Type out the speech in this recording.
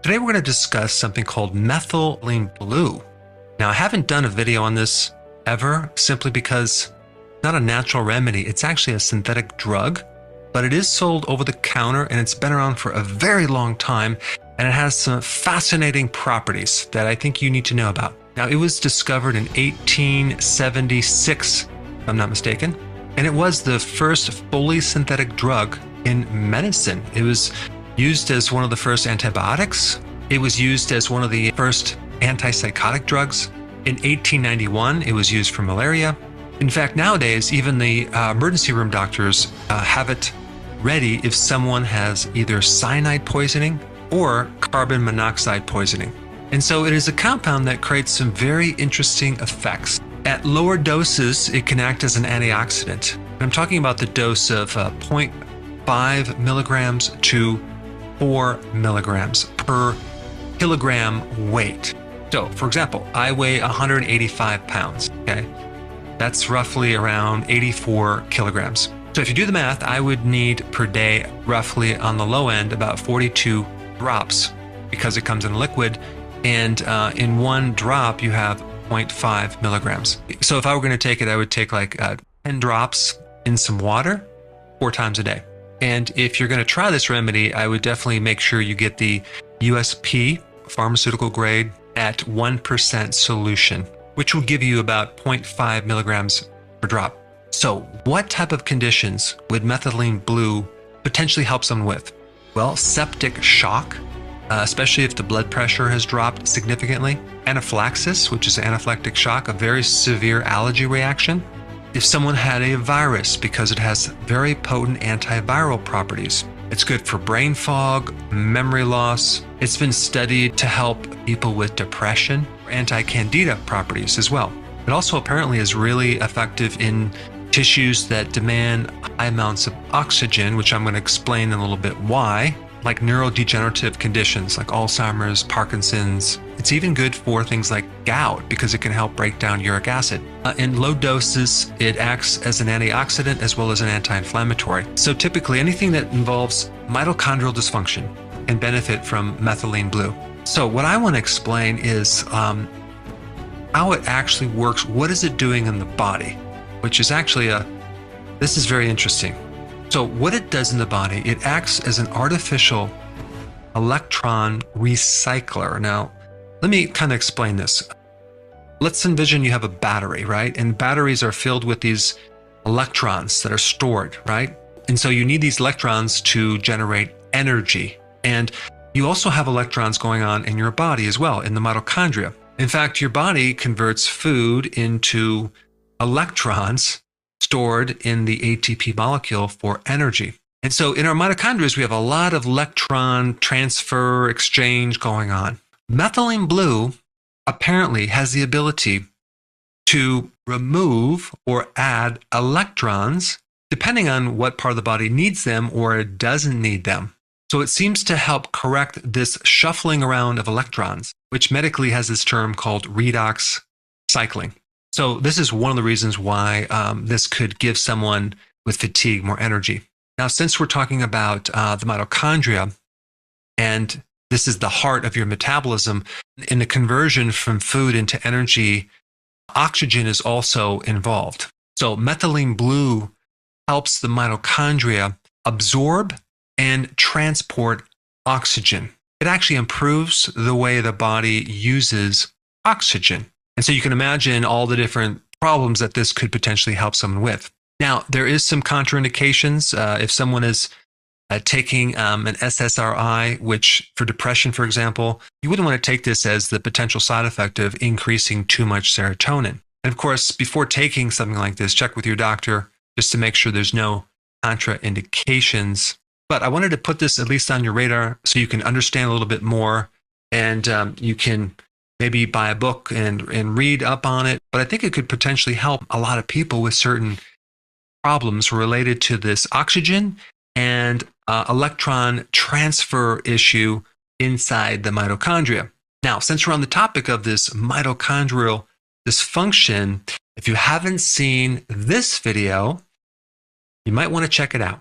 Today we're going to discuss something called methylene blue. Now, I haven't done a video on this ever, simply because it's not a natural remedy. It's actually a synthetic drug, but it is sold over the counter and it's been around for a very long time, and it has some fascinating properties that I think you need to know about. Now, it was discovered in 1876, if I'm not mistaken, and it was the first fully synthetic drug in medicine. It was used as one of the first antibiotics. It was used as one of the first antipsychotic drugs. In 1891, it was used for malaria. In fact, nowadays, even the emergency room doctors have it ready if someone has either cyanide poisoning or carbon monoxide poisoning. And so it is a compound that creates some very interesting effects. At lower doses, it can act as an antioxidant. I'm talking about the dose of 0.5 milligrams to 4 milligrams per kilogram weight. So, for example, I weigh 185 pounds, okay? That's roughly around 84 kilograms. So if you do the math, I would need per day, roughly on the low end, about 42 drops, because it comes in liquid, and in one drop you have 0.5 milligrams. So if I were going to take it, I would take like 10 drops in some water 4 times a day. And if you're going to try this remedy, I would definitely make sure you get the USP pharmaceutical grade at 1% solution, which will give you about 0.5 milligrams per drop. So what type of conditions would methylene blue potentially help someone with? Well, septic shock, especially if the blood pressure has dropped significantly. Anaphylaxis, which is anaphylactic shock, a very severe allergy reaction. If someone had a virus, because it has very potent antiviral properties. It's good for brain fog, memory loss. It's been studied to help people with depression, anti-candida properties as well. It also apparently is really effective in tissues that demand high amounts of oxygen, which I'm going to explain in a little bit why, like neurodegenerative conditions like Alzheimer's, Parkinson's. It's even good for things like gout because it can help break down uric acid. In low doses, it acts as an antioxidant as well as an anti-inflammatory. So typically anything that involves mitochondrial dysfunction can benefit from methylene blue. So what I want to explain is how it actually works. What is it doing in the body? Which is actually this is very interesting. So what it does in the body, it acts as an artificial electron recycler. Now, let me kind of explain this. Let's envision you have a battery, right? And batteries are filled with these electrons that are stored, right? And so you need these electrons to generate energy. And you also have electrons going on in your body as well, in the mitochondria. In fact, your body converts food into electrons stored in the ATP molecule for energy. And so in our mitochondria, we have a lot of electron transfer exchange going on. Methylene blue apparently has the ability to remove or add electrons depending on what part of the body needs them or doesn't need them. So it seems to help correct this shuffling around of electrons, which medically has this term called redox cycling. So this is one of the reasons why this could give someone with fatigue more energy. Now, since we're talking about the mitochondria, and this is the heart of your metabolism, in the conversion from food into energy, oxygen is also involved. So methylene blue helps the mitochondria absorb and transport oxygen. It actually improves the way the body uses oxygen. And so you can imagine all the different problems that this could potentially help someone with. Now, there is some contraindications. If someone is taking an SSRI, which for depression, for example, you wouldn't want to take this as the potential side effect of increasing too much serotonin. And of course, before taking something like this, check with your doctor just to make sure there's no contraindications. But I wanted to put this at least on your radar so you can understand a little bit more, and you can maybe buy a book and read up on it. But I think it could potentially help a lot of people with certain problems related to this oxygen and electron transfer issue inside the mitochondria. Now, since we're on the topic of this mitochondrial dysfunction, if you haven't seen this video, you might want to check it out.